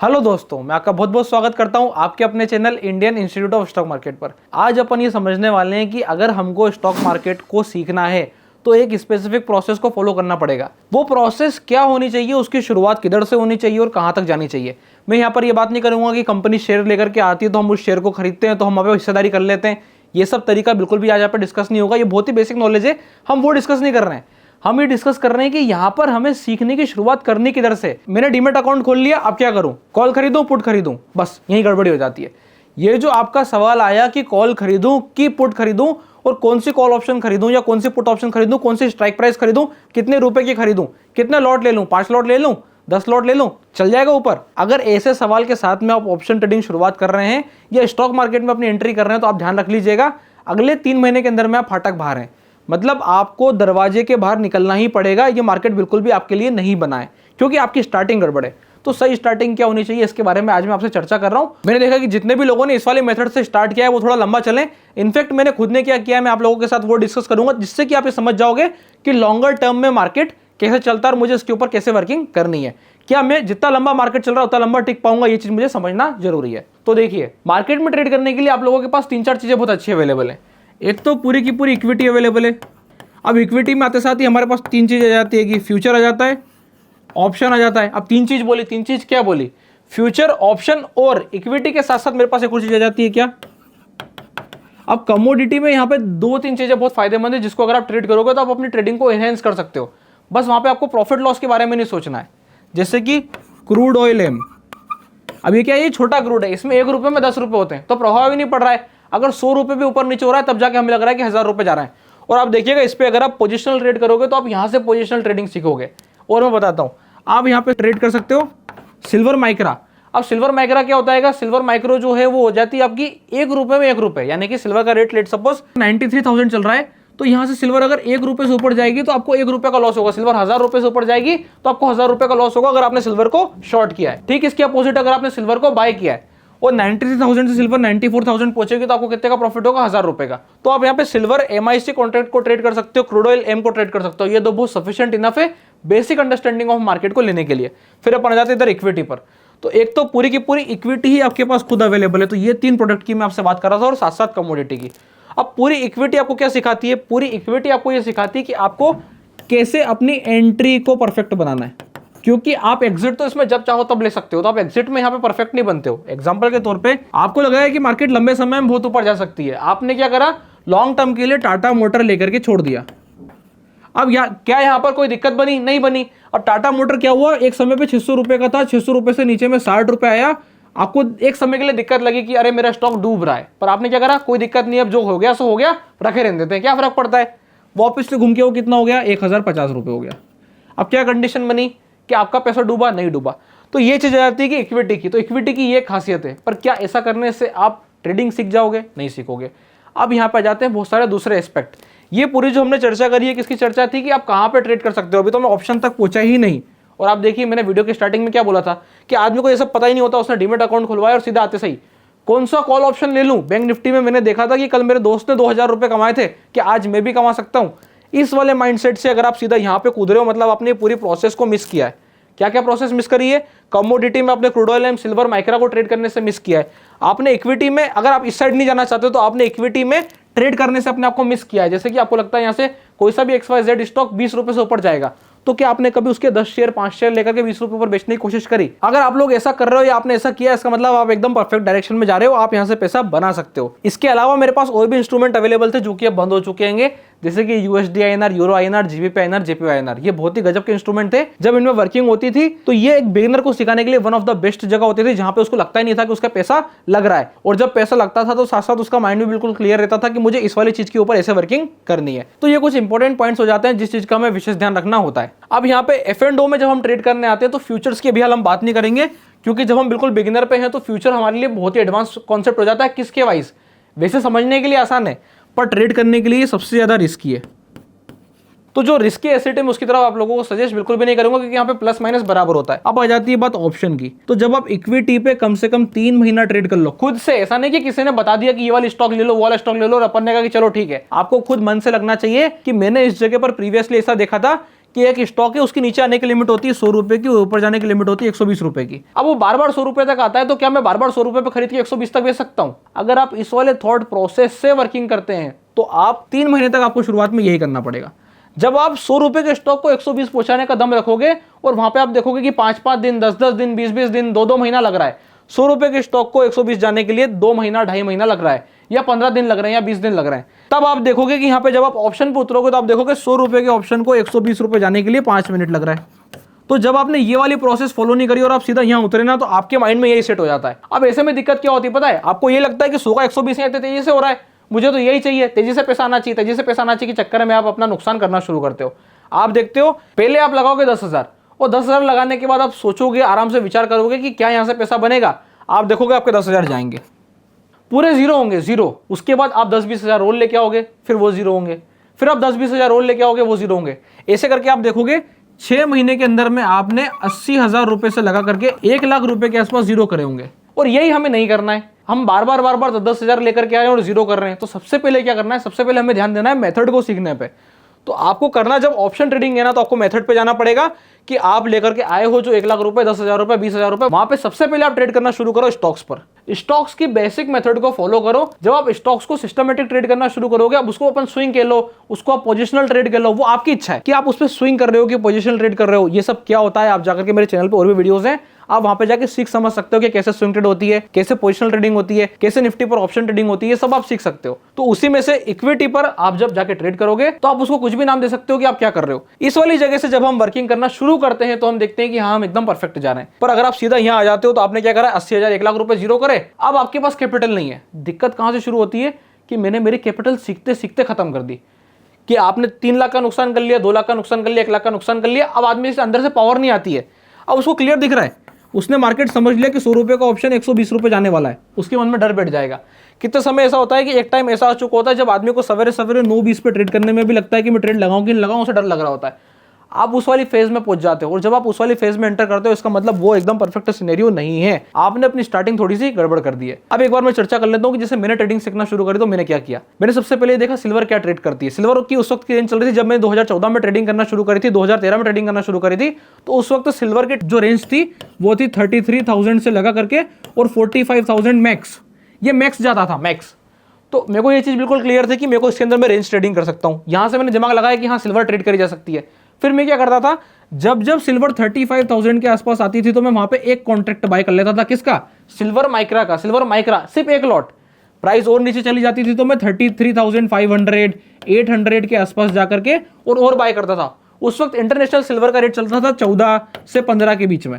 Hello दोस्तों, मैं आपका बहुत बहुत स्वागत करता हूं आपके अपने channel Indian institute of stock market पर। आज अपन ये समझने वाले हैं कि अगर हमको स्टॉक मार्केट को सीखना है तो एक स्पेसिफिक प्रोसेस को फॉलो करना पड़ेगा। वो प्रोसेस क्या होनी चाहिए, उसकी शुरुआत किधर से होनी चाहिए और कहां तक जानी चाहिए। मैं यहाँ पर ये बात नहीं करूंगा कि कंपनी शेयर लेकर के आती है तो हम उस शेयर को खरीदते हैं तो हम वहाँ पे हिस्सेदारी कर लेते हैं। ये सब तरीका बिल्कुल भी आज यहाँ पर डिस्कस नहीं होगा। ये बहुत ही बेसिक नॉलेज है, हम वो डिस्कस नहीं कर रहे हैं। हम ये डिस्कस कर रहे हैं कि यहाँ पर हमें सीखने की शुरुआत करनी किधर से। मैंने डीमेट अकाउंट खोल लिया, अब क्या करूं? कॉल खरीदूं, पुट खरीदूं? बस यही गड़बड़ी हो जाती है। ये जो आपका सवाल आया कि कॉल खरीदूं कि पुट खरीदूं और कौन सी कॉल ऑप्शन खरीदूं या कौन सी पुट ऑप्शन खरीदूं, कौन सी स्ट्राइक प्राइस खरीदूं, कितने रुपए की खरीदूं, कितने लॉट ले लूं, 5 लॉट ले लूं, 10 लॉट ले लूं, चल जाएगा ऊपर। अगर ऐसे सवाल के साथ में आप ऑप्शन ट्रेडिंग शुरुआत कर रहे हैं या स्टॉक मार्केट में अपनी एंट्री कर रहे हैं तो आप ध्यान रख लीजिएगा, अगले 3 महीने के अंदर में आप फाटक बाहर हैं। मतलब आपको दरवाजे के बाहर निकलना ही पड़ेगा। ये मार्केट बिल्कुल भी आपके लिए नहीं बना है क्योंकि आपकी स्टार्टिंग गड़बड़ है। तो सही स्टार्टिंग क्या होनी चाहिए, इसके बारे में आज मैं आपसे चर्चा कर रहा हूं। मैंने देखा कि जितने भी लोगों ने इस वाले मेथड से स्टार्ट किया है वो थोड़ा लंबा चले। इनफैक्ट मैंने खुद ने क्या किया है, मैं आप लोगों के साथ वो डिस्कस करूंगा जिससे कि आप ये समझ जाओगे कि लॉन्गर टर्म में मार्केट कैसे चलता है और मुझे इसके ऊपर कैसे वर्किंग करनी है। क्या मैं जितना लंबा मार्केट चल रहा है उतना लंबा टिक पाऊंगा, ये चीज मुझे समझना जरूरी है। तो देखिए, मार्केट में ट्रेड करने के लिए आप लोगों के पास 3-4 चीजें बहुत अच्छी अवेलेबल है। एक तो पूरी की पूरी इक्विटी अवेलेबल है। अब इक्विटी में आते साथ ही हमारे पास 3 चीज आ जाती है कि फ्यूचर आ जाता है, ऑप्शन आ जाता है। अब 3 चीज बोली, 3 चीज क्या बोली? फ्यूचर, ऑप्शन और इक्विटी के साथ साथ मेरे पास एक और चीज आ जाती है, क्या? अब कमोडिटी में यहाँ पे 2-3 चीजें बहुत फायदेमंद है जिसको अगर आप ट्रेड करोगे तो आप अपनी ट्रेडिंग को एनहेंस कर सकते हो। बस वहां पे आपको प्रॉफिट लॉस के बारे में नहीं सोचना है। जैसे कि क्रूड ऑयल एम, अब ये क्या है? ये छोटा क्रूड है, इसमें 1 रुपए में 10 रुपए होते हैं तो प्रभाव ही नहीं पड़ रहा है। अगर 100 रुपए भी ऊपर नीचे हो रहा है तब जाके हमें लग रहा है कि 1000 रुपए जा रहा है। और आप देखिएगा इस पे अगर आप पोजिशनल ट्रेड करोगे तो आप यहां से पोजिशनल ट्रेडिंग सीखोगे। और मैं बताता हूं, आप यहां पे ट्रेड कर सकते हो सिल्वर माइक्रा। अब सिल्वर माइक्रा क्या होता है? सिल्वर माइक्रो जो है वो हो जाती है आपकी 1 रुपए में 1 रुपए, यानी कि सिल्वर का रेट लेट सपोज 93,000 चल रहा है तो यहां से सिल्वर अगर 1 रुपए से ऊपर जाएगी तो आपको 1 रुपए का लॉस होगा। सिल्वर 1000 रुपए से ऊपर जाएगी तो आपको 1000 रुपए का लॉस होगा अगर आपने सिल्वर को शॉर्ट किया है। ठीक इसके अपोजिट अगर आपने सिल्वर को बाय किया है और 93,000 से सिल्वर 94,000 पहुंचेगी तो आपको कितने का प्रॉफिट होगा? 1000 रुपए का। तो आप यहाँ पे सिल्वर MIC कॉन्ट्रैक्ट को ट्रेड कर सकते हो, क्रूड ऑयल एम को ट्रेड कर सकते हो। ये दो बहुत सफिशिएंट इनफ है बेसिक अंडरस्टैंडिंग ऑफ मार्केट को लेने के लिए। फिर अपन आ जाते हैं इधर इक्विटी पर। तो एक तो पूरी की पूरी इक्विटी ही आपके पास खुद अवेलेबल है, तो ये 3 प्रोडक्ट की मैं आपसे बात कर रहा था और साथ साथ कमोडिटी की। अब पूरी इक्विटी आपको क्या सिखाती है? पूरी इक्विटी आपको ये सिखाती है कि आपको कैसे अपनी एंट्री को परफेक्ट बनाना है, क्योंकि आप एग्जिट तो इसमें जब चाहो तब ले सकते हो, तो आप एग्जिट में यहाँ पे परफेक्ट नहीं बनते हो। एग्जांपल के तौर पे आपको लगा है कि मार्केट लंबे समय में बहुत ऊपर जा सकती है, आपने क्या करा? लॉन्ग टर्म के लिए टाटा मोटर लेकर के छोड़ दिया। अब क्या यहाँ पर कोई दिक्कत बनी? नहीं बनी। अब टाटा मोटर क्या हुआ? एक समय पे 600 रुपए का था, 600 रुपए से नीचे में 60 रुपए आया। आपको एक समय के लिए दिक्कत लगी कि अरे मेरा स्टॉक डूब रहा है, पर आपने क्या करा? कोई दिक्कत नहीं, अब जो हो गया सो हो गया, रखे रहने देते हैं, क्या फर्क पड़ता है। वापिस से घूम के वो कितना हो गया? 1050 रुपए हो गया। अब क्या कंडीशन बनी कि आपका पैसा डूबा? नहीं डूबा। तो ये चीज आ जाती है कि इक्विटी की, तो इक्विटी की ये खासियत है। पर क्या ऐसा करने से आप ट्रेडिंग सीख जाओगे? नहीं सीखोगे। अब यहाँ पे जाते हैं बहुत सारे दूसरे एस्पेक्ट। ये पूरी जो हमने चर्चा करी है किसकी चर्चा थी? कि आप कहाँ पे ट्रेड कर सकते हो। अभी तो मैं ऑप्शन तक पहुंचा ही नहीं। और आप देखिए मैंने वीडियो के स्टार्टिंग में क्या बोला था कि आदमी को ये सब पता ही नहीं होता, उसने डीमेट अकाउंट खुलवाया और सीधा आते सही कौन सा कॉल ऑप्शन ले लूं। बैंक निफ्टी में मैंने देखा था कि कल मेरे दोस्त ने 2000 रुपए कमाए थे कि आज मैं भी कमा सकता हूं। इस वाले माइंडसेट से अगर आप सीधा यहाँ पे कूद रहे हो, मतलब आपने पूरी प्रोसेस को मिस किया है। क्या क्या प्रोसेस मिस करी है? कमोडिटी में आपने crude oil and silver Micra को ट्रेड करने से मिस किया है। आपने इक्विटी में, अगर आप इस साइड नहीं जाना चाहते तो आपने इक्विटी में ट्रेड करने से अपने आप को मिस किया है। जैसे कि आपको लगता है यहाँ से कोई सा भी XYZ स्टॉक 20 रुपए से ऊपर जाएगा, तो क्या आपने कभी उसके 10 शेयर 5 शेयर लेकर के 20 रुपए पर बेचने की कोशिश करी? अगर आप लोग ऐसा कर रहे हो या आपने ऐसा किया, इसका मतलब आप एकदम परफेक्ट डायरेक्शन में जा रहे हो, आप यहाँ से पैसा बना सकते हो। इसके अलावा मेरे पास और भी इंस्ट्रूमेंट अवेलेबल थे जो कि अब बंद हो चुके हैं, जैसे कि USD INR, euro INR, GBP INR, JPY INR। ये बहुत ही गजब के इंस्ट्रूमेंट थे। जब इनमें वर्किंग होती थी तो ये एक बिगिनर को सिखाने के लिए वन ऑफ द बेस्ट जगह होती थी, जहां पे उसको लगता ही नहीं था कि उसका पैसा लग रहा है। और जब पैसा लगता था तो साथ साथ उसका माइंड भी बिल्कुल क्लियर रहता था कि मुझे इस वाली चीज के ऊपर ऐसे वर्किंग करनी है। तो ये कुछ इंपॉर्टेंट पॉइंट्स हो जाते हैं जिस चीज का हमें विशेष ध्यान रखना होता है। अब यहाँ पे F&O में जब हम ट्रेड करने आते हैं तो फ्यूचर्स की अभी हाल हम बात नहीं करेंगे, क्योंकि जब हम बिल्कुल बिगिनर पे हैं तो फ्यूचर हमारे लिए बहुत ही एडवांस कॉन्सेप्ट हो जाता है। किसके वाइज? वैसे समझने के लिए आसान है पर ट्रेड करने के लिए सबसे ज्यादा रिस्की है। तो जो रिस्की एसेट है उसकी तरफ आप लोगों को सजेस्ट बिल्कुल भी नहीं करूंगा, क्योंकि यहाँ पे प्लस माइनस बराबर होता है। अब आ जाती है बात ऑप्शन की। तो जब आप इक्विटी पे कम से कम 3 महीना ट्रेड कर लो खुद से, ऐसा नहीं कि किसी ने बता दिया कि ये वाली स्टॉक ले लो, वो वाला स्टॉक ले लो और अपन ने कहा कि चलो ठीक है। आपको खुद मन से लगना चाहिए कि मैंने इस जगह पर प्रीवियसली ऐसा देखा था कि एक स्टॉक है उसकी नीचे आने की लिमिट होती है 100 रुपए की, ऊपर जाने की लिमिट होती है 120 रुपए की। अब वो बार बार 100 रुपए तक आता है, तो क्या मैं बार बार 100 रुपए पे खरीद के 120 तक बेच सकता हूं? अगर आप इस वाले थॉट प्रोसेस से वर्किंग करते हैं तो आप 3 महीने तक आपको शुरुआत में यही करना पड़ेगा। जब आप 100 रुपए के स्टॉक को 120 पहुंचाने का दम रखोगे और वहां पे आप देखोगे कि 5-5 दिन, 10-10 दिन, 20-20 दिन, 2-2 महीना लग रहा है, 100 रुपए के स्टॉक को 120 जाने के लिए 2 महीना, 2.5 महीना लग रहा है, या 15 दिन लग रहे हैं, या 20 दिन लग रहे हैं, तब आप देखोगे कि यहाँ पे जब आप ऑप्शन पे उतरोगे तो आप देखोगे 100 रुपए के ऑप्शन को 120 रुपए जाने के लिए 5 मिनट लग रहा है। तो जब आपने ये वाली प्रोसेस फॉलो नहीं करी और आप सीधा यहाँ उतरे ना, तो आपके माइंड में यही सेट हो जाता है। अब ऐसे में दिक्कत क्या होती है पता है? आपको ये लगता है कि 100 का 120 इतने तेजी से हो रहा है, मुझे तो यही चाहिए, तेजी से पैसा आना चाहिए, तेजी से पैसा आना चाहिए, के चक्कर में आप अपना नुकसान करना शुरू करते हो। आप देखते हो पहले आप लगाओगे 10,000 और 10,000 लगाने के बाद आप सोचोगे, आराम से विचार करोगे कि क्या यहाँ से पैसा बनेगा। आप देखोगे आपके 10,000 जाएंगे, पूरे जीरो होंगे, जीरो। उसके बाद आप 10-20 हजार रोल लेके आओगे, फिर वो जीरो होंगे, फिर आप 10-20 हजार रोल लेके आओगे, वो जीरो होंगे। ऐसे करके आप देखोगे 6 महीने के अंदर में आपने 80,000 रुपए से लगा करके 1 लाख रुपए के आसपास जीरो करे होंगे। और यही हमें नहीं करना है। हम बार बार 10,000 लेकर के आए और जीरो कर रहे हैं। तो सबसे पहले क्या करना है? सबसे पहले हमें ध्यान देना है मेथड को सीखने पे। तो आपको करना, जब ऑप्शन ट्रेडिंग है ना, तो आपको मेथड पे जाना पड़ेगा कि आप लेकर के आए हो जो 1 लाख रुपए, 10,000 रुपए, 20,000 रुपए, वहां पे सबसे पहले आप ट्रेड करना शुरू करो स्टॉक्स पर। स्टॉक्स की बेसिक मेथड को फॉलो करो। जब आप स्टॉक्स को सिस्टमेटिक ट्रेड करना शुरू करोगे, अब उसको अपन स्विंग कह लो, उसको आप पोजिशनल ट्रेड कह लो, वो आपकी इच्छा है कि आप उस पर स्विंग कर रहे हो कि पोजिशनल ट्रेड कर रहे हो। ये सब क्या होता है, आप जाकर के मेरे चैनल पर और भी वीडियोस हैं, आप वहां पे जाके सीख समझ सकते हो कि कैसे स्विंग ट्रेड होती है, कैसे पोजिशनल ट्रेडिंग होती है, कैसे निफ्टी पर ऑप्शन ट्रेडिंग होती है, सब आप सीख सकते हो। तो उसी में से इक्विटी पर आप जब जाके ट्रेड करोगे तो आप उसको कुछ भी नाम दे सकते हो कि आप क्या कर रहे हो। इस वाली जगह से जब हम वर्किंग करना शुरू करते हैं तो हम देखते हैं कि हाँ, हम एकदम परफेक्ट जा रहे हैं। पर अगर आप सीधा यहाँ आ जाते हो तो आपने क्या करा, 80,000, 1 लाख रुपए जीरो करे, अब आपके पास कैपिटल नहीं है। दिक्कत कहां से शुरू होती है कि मैंने मेरी कैपिटल सीखते सीखते खत्म कर दी, कि आपने 3 लाख का नुकसान कर लिया, 2 लाख का नुकसान कर लिया, 1 लाख का नुकसान कर लिया। अब आदमी से अंदर से पावर नहीं आती है। अब उसको क्लियर दिख रहा है, उसने मार्केट समझ लिया कि 100 रुपए का ऑप्शन 120 रुपए जाने वाला है, उसके मन में डर बैठ जाएगा। कितने समय ऐसा होता है कि एक टाइम ऐसा आ चुका होता है जब आदमी को सवेरे सवेरे 9:20 पे ट्रेड करने में भी लगता है कि मैं ट्रेड लगाऊं कि नहीं लगाऊं, उसे डर लग रहा होता है। आप उस वाली फेज में पहुंच जाते हो, और जब आप उस वाली फेज में एंटर करते हो, इसका मतलब वो एकदम परफेक्ट सिनेरियो नहीं है, आपने अपनी स्टार्टिंग थोड़ी सी गड़बड़ कर दी है। अब एक बार मैं चर्चा कर लेता हूं कि जैसे मैंने ट्रेडिंग सीखना शुरू करी तो मैंने क्या किया। मैंने सबसे पहले देखा सिल्वर क्या ट्रेड करती है। सिल्वर की उस वक्त की रेंज चल रही थी, जब मैंने 2014 में ट्रेडिंग करना शुरू करी थी, 2013 में ट्रेडिंग करना शुरू करी थी, तो उस वक्त सिल्वर की जो रेंज थी वो थी 33,000 से लगा करके और 45,000 मैक्स। ये मैक्स जाता था, मैक्स। तो मेरे को ये चीज बिल्कुल क्लियर थी कि मेरे को इसके अंदर मैं रेंज ट्रेडिंग कर सकता हूं। यहां से मैंने दिमाग लगाया कि हाँ, सिल्वर ट्रेड करी जा सकती है। फिर मैं क्या करता था, जब जब सिल्वर 35,000 के आसपास आती थी तो मैं वहां पे एक कॉन्ट्रैक्ट बाय कर लेता था। किसका? सिल्वर माइक्रा का। सिल्वर माइक्रा सिर्फ एक लॉट। प्राइस और नीचे चली जाती थी तो मैं 33,500, 800 के आसपास जाकर के और बाय करता था। उस वक्त इंटरनेशनल सिल्वर का रेट चलता था 14 से 15 के बीच में।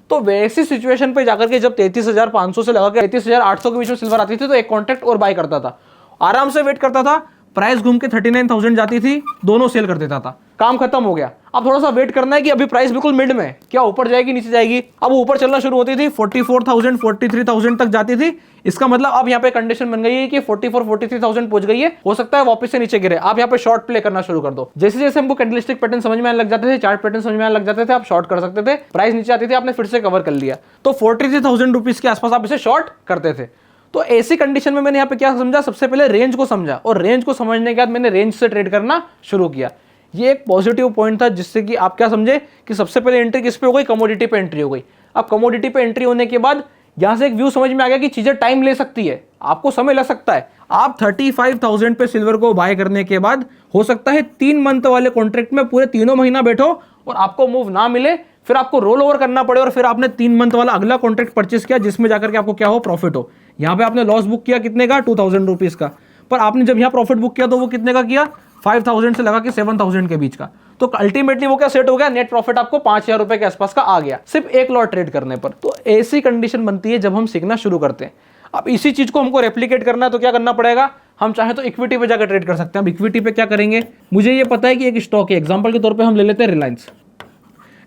तो वैसी सिचुएशन पे जाकर के जब 33,500 से लगा के 33,800 के बीच में सिल्वर आती थी तो एक कॉन्ट्रैक्ट और बाय करता था। आराम से वेट करता था, प्राइस घूम के 39,000 जाती थी, दोनों सेल कर देता था, काम खत्म हो गया। अब थोड़ा सा वेट करना है कि अभी प्राइस बिल्कुल मिड में, क्या ऊपर जाएगी नीचे जाएगी। अब ऊपर चलना शुरू होती थी, 44,000, 43,000 तक जाती थी। इसका मतलब अब यहाँ पे कंडीशन बन गई है कि 44, 43,000 पहुंच गई है, हो सकता है वापस से नीचे गिरे। आप यहाँ पे शॉर्ट प्ले करना शुरू कर दो। जैसे जैसे हमको कैंडलस्टिक पैटर्न समझ में आने लग जाते थे, चार्ट पैटर्न समझ में आने लग जाते थे, आप शॉर्ट कर सकते थे। प्राइस नीचे आती थी, आपने फिर से कवर कर लिया, तो 43,000 रुपीज के आसपास आप इसे शॉर्ट करते थे। तो ऐसी कंडीशन में मैंने यहाँ पे क्या समझा, सबसे पहले रेंज को समझा, और रेंज को समझने के बाद मैंने रेंज से ट्रेड करना शुरू किया। ये एक पॉजिटिव पॉइंट था, जिससे कि आप क्या समझे कि सबसे पहले एंट्री किस पे हो गई, कमोडिटी पे एंट्री हो गई। अब कमोडिटी पे एंट्री होने के बाद यहां से एक व्यू समझ में आ गया कि चीजें टाइम ले सकती है, आपको समय लग सकता है। आप 35,000 पे सिल्वर को बाय करने के बाद हो सकता है 3 मंथ वाले कॉन्ट्रैक्ट में पूरे 3 महीना बैठो और आपको मूव ना मिले, फिर आपको रोल ओवर करना पड़े, और फिर आपने 3 मंथ वाला अगला कॉन्ट्रैक्ट परचेस किया जिसमें जाकर के आपको क्या हो, प्रॉफिट हो। यहाँ पे आपने लॉस बुक किया कितने का, 2,000 रुपीज का, पर आपने जब यहाँ प्रॉफिट बुक किया तो वो कितने का किया, 5,000 से लगा के 7,000 के बीच का। तो अल्टीमेटली वो क्या सेट हो गया, नेट प्रॉफिट आपको 5,000 रुपए के आसपास का आ गया, सिर्फ एक लॉट ट्रेड करने पर। तो ऐसी कंडीशन बनती है जब हम सीखना शुरू करते हैं। अब इसी चीज को हमको रेप्लिकेट करना है तो क्या करना पड़ेगा, हम चाहे तो इक्विटी पे जाकर ट्रेड कर सकते हैं। अब इक्विटी पे क्या करेंगे, मुझे ये पता है कि एक स्टॉक है, एग्जांपल के तौर पे हम ले लेते हैं रिलायंस।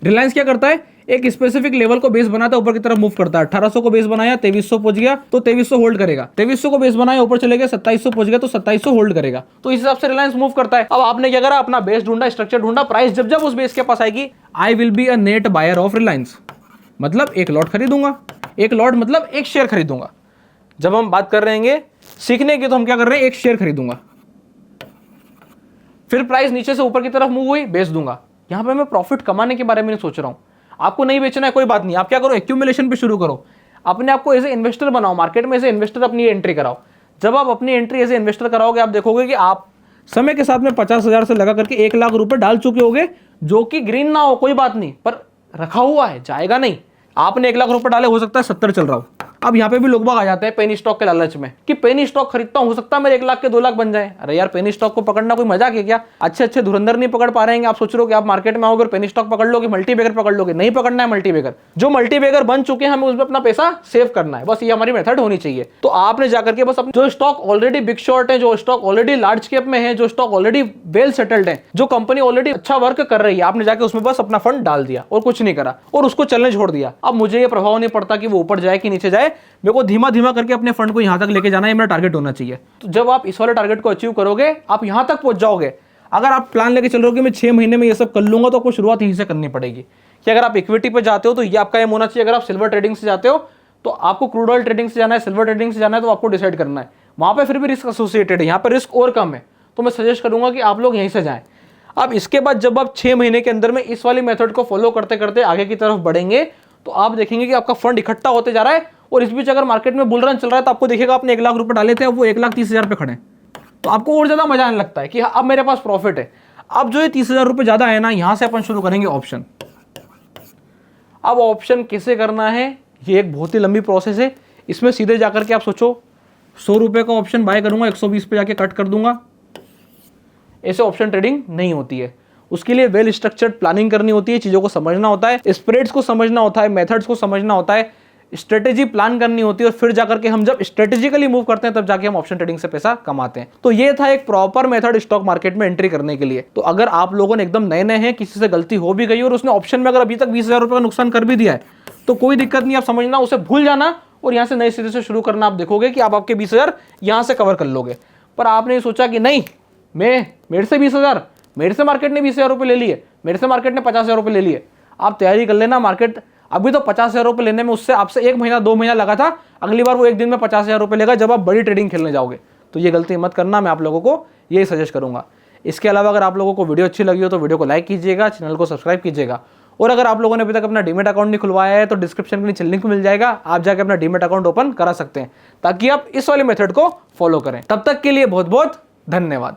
रिलायंस क्या करता है, एक स्पेसिफिक लेवल को बेस बनाता है, ऊपर की तरफ मूव करता है। 1800 को बेस बनाया, 2300 पहुंच गया तो 2300 होल्ड करेगा। 2300 को बेस बनाया, ऊपर चले गए, 2700 पहुंच गया तो 2700 होल्ड करेगा। तो इस हिसाब से रिलायंस मूव करता है। अब आपने क्या करा, अपना बेस ढूंढा, स्ट्रक्चर ढूंढा, प्राइस जब जब उस बेस के पास आएगी, I will be a net buyer of Reliance, मतलब एक लॉट खरीदूंगा। एक लॉट मतलब एक शेयर खरीदूंगा। जब हम बात कर रहे हैं सीखने की, तो हम क्या कर रहे हैं, एक शेयर खरीदूंगा। फिर प्राइस नीचे से ऊपर की तरफ मूव हुई, बेच दूंगा, यहाँ पे मैं प्रॉफिट कमाने के बारे में नहीं सोच रहा हूँ। आपको नहीं बेचना है कोई बात नहीं, आप क्या करो, एक्यूमुलेशन पे शुरू करो, अपने आप को एज ए इन्वेस्टर बनाओ, मार्केट में एज ए इन्वेस्टर अपनी एंट्री कराओ। जब आप अपनी एंट्री एज ए इन्वेस्टर कराओगे, आप देखोगे कि आप समय के साथ में 50,000 से लगा करके 1 लाख रुपए डाल चुके होगे, जो कि ग्रीन ना हो कोई बात नहीं, पर रखा हुआ है, जाएगा नहीं। आपने 1 लाख रुपए डाले, हो सकता है 70 चल रहा हो। अब यहाँ पे भी लोग बाग आ जाते हैं पेनी स्टॉक के लालच में कि पेनी स्टॉक खरीदता हूं, हो सकता है मेरे 1 लाख के 2 लाख बन जाए। अरे यार, पेनी स्टॉक को पकड़ना कोई मजाक है क्या? अच्छे अच्छे धुरंधर नहीं पकड़ पा रहे हैं, आप सोच रहे हो कि आप मार्केट में आओगे और पेनी स्टॉक पकड़ लोगे, मल्टीबैगर पकड़ लोगे। नहीं पकड़ना है मल्टीबैगर, जो मल्टीबैगर बन चुके हैं हमें उसमें अपना पैसा सेव करना है, बस ये हमारी मेथड होनी चाहिए। तो आपने जाकर के बस अपने जो स्टॉक ऑलरेडी बिग शॉर्ट है, जो स्टॉक ऑलरेडी लार्ज कैप में है, जो स्टॉक ऑलरेडी वेल सेटल्ड है, जो कंपनी ऑलरेडी अच्छा वर्क कर रही है, आपने जाके उसमें बस अपना फंड डाल दिया और कुछ नहीं करा और उसको चलने छोड़ दिया। अब मुझे ये प्रभाव नहीं पड़ता कि वो ऊपर जाए कि नीचे जाए, मेरे को धीमा धीमा करके अपने फंड को यहां तक लेके जाना है, मेरा टारगेट होना चाहिए। तो जब आप इस वाले टारगेट को अचीव करोगे, आप यहां तक पहुंच जाओगे। अगर आप प्लान लेके चल रहे हो कि मैं 6 महीने में ये सब कर लूंगा, तो आपको शुरुआत यहीं से करनी पड़ेगी। कि अगर आप इक्विटी पे जाते हो तो ये आपका एम होना चाहिए, अगर आप सिल्वर ट्रेडिंग से जाते हो तो आपको क्रूड ऑयल ट्रेडिंग से जाना है, सिल्वर ट्रेडिंग से जाना है, तो आपको डिसाइड करना है। वहां पर फिर भी रिस्क एसोसिएटेड है, यहाँ पर रिस्क और कम है, तो मैं सजेस्ट करूंगा कि आप लोग यहीं से जाएं। अब इसके बाद जब आप 6 महीने के अंदर में इस वाली मेथड को फॉलो करते करते आगे की तरफ बढ़ेंगे, तो आप देखेंगे कि आपका फंड इकट्ठा होते जा रहा है। और इस बीच अगर मार्केट में बुल रन चल रहा है, तो आपको देखिएगा आपने 1 लाख रुपए डाले थे, अब वो 1,30,000 पे खड़े, तो आपको और ज्यादा मजा आने लगता है कि अब मेरे पास प्रॉफिट है। अब जो ये 30,000 रुपए ज्यादा है ना, यहां से अपन शुरू करेंगे ऑप्शन। अब ऑप्शन कैसे करना है, ये एक बहुत ही लंबी प्रोसेस है। इसमें सीधे जाकर के आप सोचो, 100 रुपए का ऑप्शन बाय करूंगा, 120 पे जाके कट कर दूंगा, ऐसे ऑप्शन ट्रेडिंग नहीं होती है। उसके लिए वेल स्ट्रक्चर्ड प्लानिंग करनी होती है, चीजों को समझना होता है, स्प्रेड्स को समझना होता है, मेथड्स को समझना होता है, स्ट्रेटेजी प्लान करनी होती है, और फिर जाकर के हम जब स्ट्रेटेजिकली मूव करते हैं तब जाके हम ऑप्शन ट्रेडिंग से पैसा कमाते हैं। तो ये था एक प्रॉपर मेथड स्टॉक मार्केट में एंट्री करने के लिए। तो अगर आप लोगों ने एकदम नए नए हैं, किसी से गलती हो भी गई और उसने ऑप्शन में अगर अभी तक 20,000 रुपए का नुकसान कर भी दिया है, तो कोई दिक्कत नहीं, आप समझना, उसे भूल जाना और यहाँ से नए सिरे से शुरू करना। आप देखोगे कि आप आपके 20,000 यहाँ से कवर कर लोगे। पर आपने सोचा कि नहीं, मेरे से 20,000, मेरे से मार्केट ने 20,000 रुपए ले लिए, मेरे से मार्केट ने 50,000 रुपए ले लिए। आप तैयारी कर लेना, मार्केट अभी तो 50,000 रुपए लेने में उससे आपसे 1 महीना 2 महीना लगा था, अगली बार वो एक दिन में 50,000 रुपए लेगा जब आप बड़ी ट्रेडिंग खेलने जाओगे। तो ये गलती मत करना, मैं आप लोगों को यही सजेस्ट करूंगा। इसके अलावा अगर आप लोगों को वीडियो अच्छी लगी हो तो वीडियो को लाइक कीजिएगा, चैनल को सब्सक्राइब कीजिएगा। और अगर आप लोगों ने अभी तक अपना डीमेट अकाउंट नहीं खुलवाया है तो डिस्क्रिप्शन के नीचे लिंक मिल जाएगा, आप जाकर अपना डीमेट अकाउंट ओपन करा सकते हैं, ताकि आप इस वाले मेथड को फॉलो करें। तब तक के लिए बहुत बहुत धन्यवाद।